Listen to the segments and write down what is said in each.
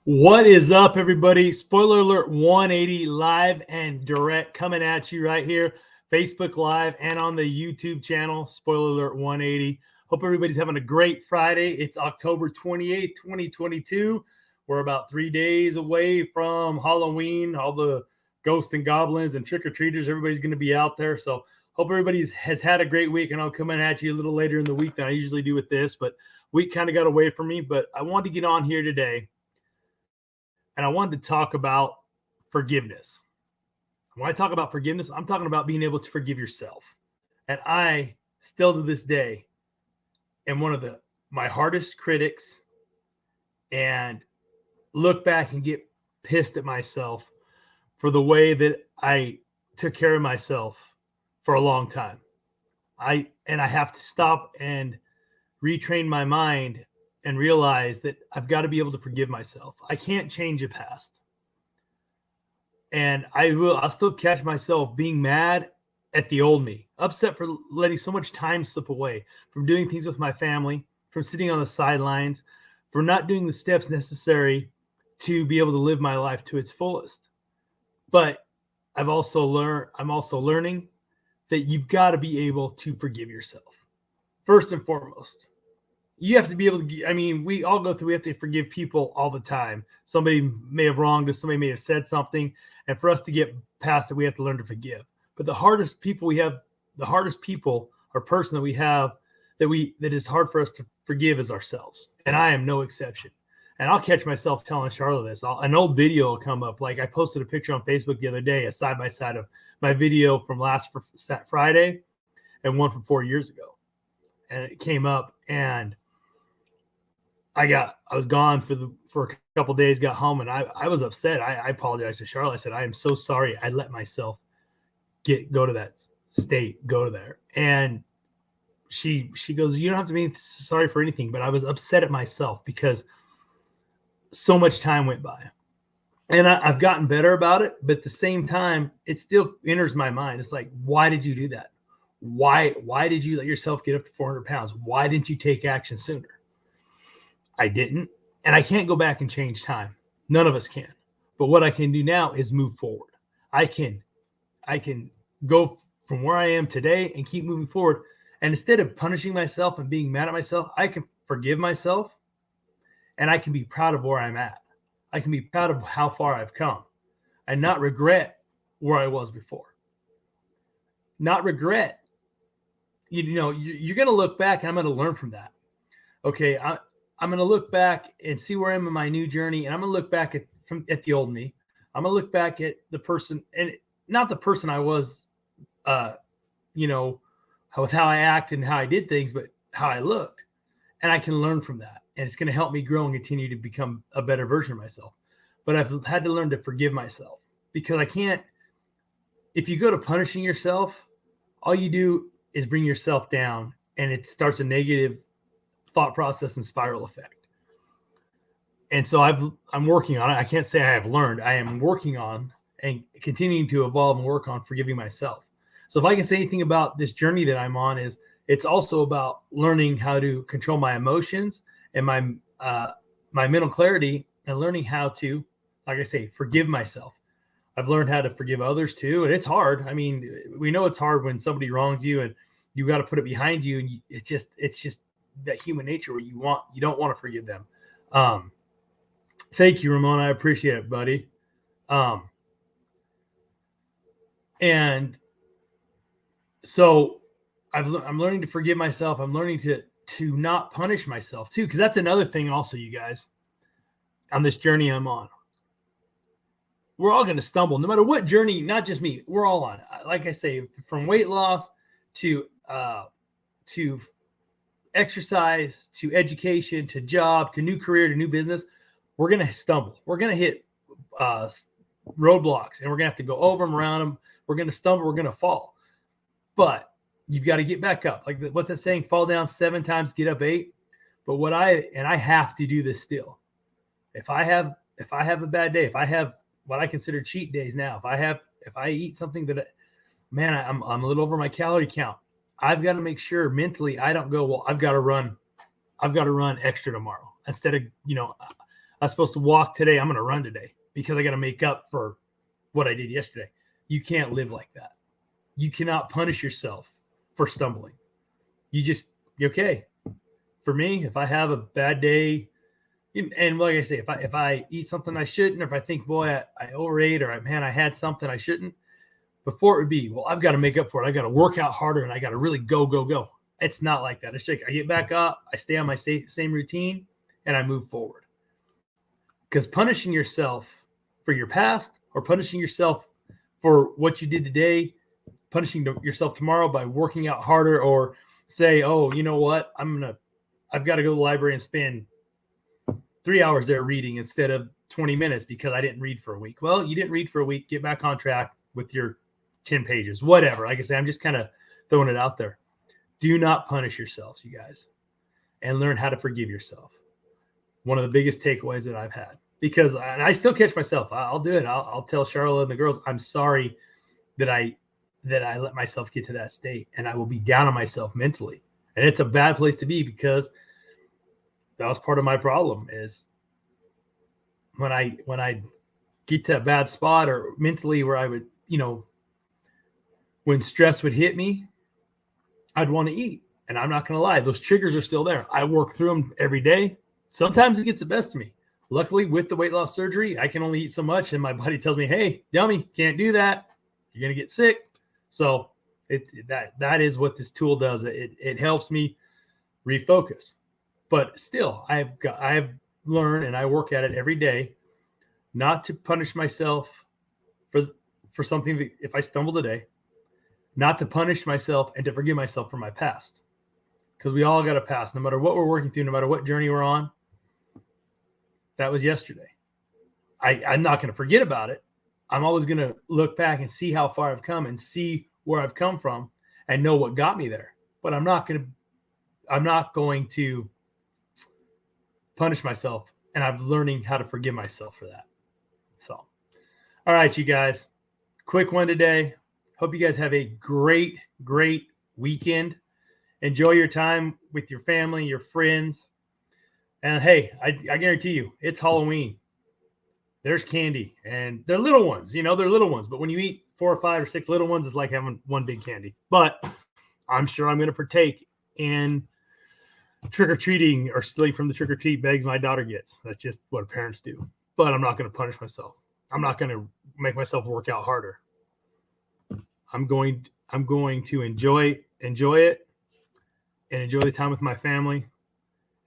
What is up, everybody? Spoiler alert 180 live and direct coming at you right here, Facebook Live and on the YouTube channel, Spoiler alert 180. Hope everybody's having a great Friday. It's October 28th, 2022. We're about 3 days away from Halloween. All the ghosts and goblins and trick-or-treaters, everybody's going to be out there. So hope everybody has had a great week, and I'll come in at you a little later in the week than I usually do with this, but week kind of got away from me. But I wanted to get on here today and I wanted to talk about forgiveness. When I talk about forgiveness, I'm talking about being able to forgive yourself. And I still to this day am one of my hardest critics and look back and get pissed at myself for the way that I took care of myself for a long time. I have to stop and retrain my mind and realize that I've got to be able to forgive myself. I can't change the past. And I'll still catch myself being mad at the old me, upset for letting so much time slip away, from doing things with my family, from sitting on the sidelines, for not doing the steps necessary to be able to live my life to its fullest. But I'm also learning that you've got to be able to forgive yourself. First and foremost, you have to be able to, we all go through, we have to forgive people all the time. Somebody may have wronged us, somebody may have said something, and for us to get past it, we have to learn to forgive. But the hardest people or person that we have that is hard for us to forgive is ourselves. And I am no exception. And I'll catch myself telling Charlotte this. An old video will come up. Like I posted a picture on Facebook the other day, a side-by-side of my video from last Friday and one from 4 years ago. And it came up, and I was gone for a couple of days, got home, and I was upset. I apologized to Charlotte. I said, I am so sorry I let myself go to that state, go to there. And she goes, you don't have to be sorry for anything, but I was upset at myself because so much time went by. And I've gotten better about it, but at the same time, it still enters my mind. It's like, why did you do that? Why did you let yourself get up to 400 pounds? Why didn't you take action sooner? I didn't, and I can't go back and change time. None of us can. But what I can do now is move forward. I can go from where I am today and keep moving forward. And instead of punishing myself and being mad at myself, I can forgive myself, and I can be proud of where I'm at. I can be proud of how far I've come and not regret where I was before. Not regret. You're going to look back, and I'm going to learn from that. Okay, I'm going to look back and see where I am in my new journey. And I'm going to look back at the old me. I'm going to look back at the person, and not the person I was, with how I act and how I did things, but how I looked. And I can learn from that. And it's going to help me grow and continue to become a better version of myself. But I've had to learn to forgive myself, because I can't, if you go to punishing yourself, all you do is bring yourself down, and it starts a negative thought process and spiral effect. And so I'm working on it. I can't say I have learned. I am working on and continuing to evolve and work on forgiving myself. So if I can say anything about this journey that I'm on, is it's also about learning how to control my emotions and my mental clarity, and learning how to, like I say, forgive myself. I've learned how to forgive others too, and it's hard. We know it's hard when somebody wrongs you, and you got to put it behind you, and it's just that human nature where you don't want to forgive them. Thank you, Ramon. I appreciate it, buddy. And so I'm learning to forgive myself. I'm learning to not punish myself too, because that's another thing also, you guys, on this journey I'm on. We're all going to stumble, no matter what journey, not just me. We're all on it. Like I say, from weight loss to exercise, to education, to job, to new career, to new business, we're going to stumble. We're going to hit roadblocks, and we're going to have to go over them, around them. We're going to stumble. We're going to fall. But you've got to get back up. Like, what's that saying? Fall down 7 times, get up 8. But I have to do this still. If I have a bad day, if I have what I consider cheat days now, if I eat something that, I'm a little over my calorie count, I've got to make sure mentally I don't go, well, I've got to run extra tomorrow. Instead of, I was supposed to walk today. I'm going to run today because I got to make up for what I did yesterday. You can't live like that. You cannot punish yourself for stumbling. You're okay. For me, if I have a bad day, and like I say, if I eat something I shouldn't, or if I think, boy, I overate, or man, I had something I shouldn't, before it would be, well, I've got to make up for it. I got to work out harder, and I got to really go. It's not like that. It's like I get back up, I stay on my same routine, and I move forward. Because punishing yourself for your past, or punishing yourself for what you did today, punishing yourself tomorrow by working out harder, or say, oh, you know what, I've got to go to the library and spend 3 hours there reading instead of 20 minutes because I didn't read for a week. Well, you didn't read for a week. Get back on track with your 10 pages, whatever. Like I say, I'm just kind of throwing it out there. Do not punish yourselves, you guys, and learn how to forgive yourself. One of the biggest takeaways that I've had, because I still catch myself. I'll do it. I'll tell Charlotte and the girls, I'm sorry that I let myself get to that state, and I will be down on myself mentally. And it's a bad place to be, because that was part of my problem, is when I get to a bad spot, or mentally where I would, when stress would hit me, I'd want to eat. And I'm not going to lie, those triggers are still there. I work through them every day. Sometimes it gets the best of me. Luckily, with the weight loss surgery, I can only eat so much, and my body tells me, hey, dummy, can't do that. You're going to get sick. So that is what this tool does. It helps me refocus. But still, I've learned, and I work at it every day, not to punish myself for something that, if I stumble today, not to punish myself, and to forgive myself for my past. Because we all got a past, no matter what we're working through, no matter what journey we're on. That was yesterday. I'm not going to forget about it. I'm always going to look back and see how far I've come, and see where I've come from, and know what got me there. But I'm not going to punish myself, and I'm learning how to forgive myself for that. So, all right, you guys, quick one today. Hope you guys have a great weekend. Enjoy your time with your family, your friends. And hey, I guarantee you, it's Halloween. There's candy, and they're little ones, they're little ones. But when you eat 4 or 5 or 6 little ones, it's like having one big candy. But I'm sure I'm going to partake in trick-or-treating, or stealing from the trick-or-treat bags my daughter gets. That's just what parents do. But I'm not going to punish myself. I'm not going to make myself work out harder. I'm going to enjoy it, and enjoy the time with my family,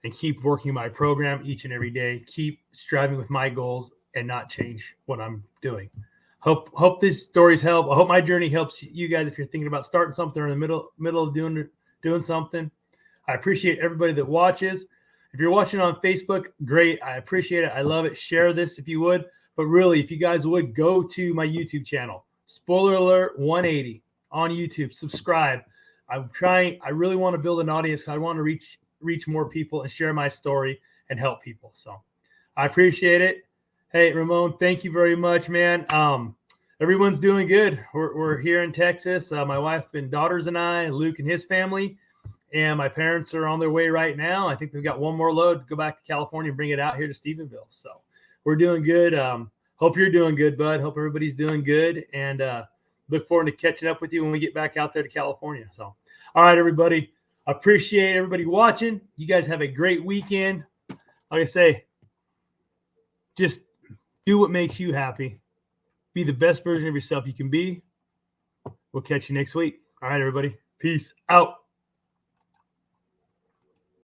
and keep working my program each and every day. Keep striving with my goals, and not change what I'm doing. Hope these stories help. I hope my journey helps you guys if you're thinking about starting something, or in the middle of doing something. I appreciate everybody that watches. If you're watching on Facebook, great. I appreciate it. I love it. Share this if you would. But really, if you guys would, go to my YouTube channel, Spoiler Alert 180 on YouTube. Subscribe. I really want to build an audience. I want to reach more people and share my story and help people. So I appreciate it. Hey, Ramon, thank you very much, man. Everyone's doing good. We're here in Texas. My wife and daughters and I, Luke and his family, and my parents are on their way right now. I think they've got one more load to go back to California and bring it out here to Stephenville. So we're doing good. Hope you're doing good, bud. Hope everybody's doing good, and look forward to catching up with you when we get back out there to California. So, all right, everybody. Appreciate everybody watching. You guys have a great weekend. Like I say, just do what makes you happy. Be the best version of yourself you can be. We'll catch you next week. All right, everybody. Peace out.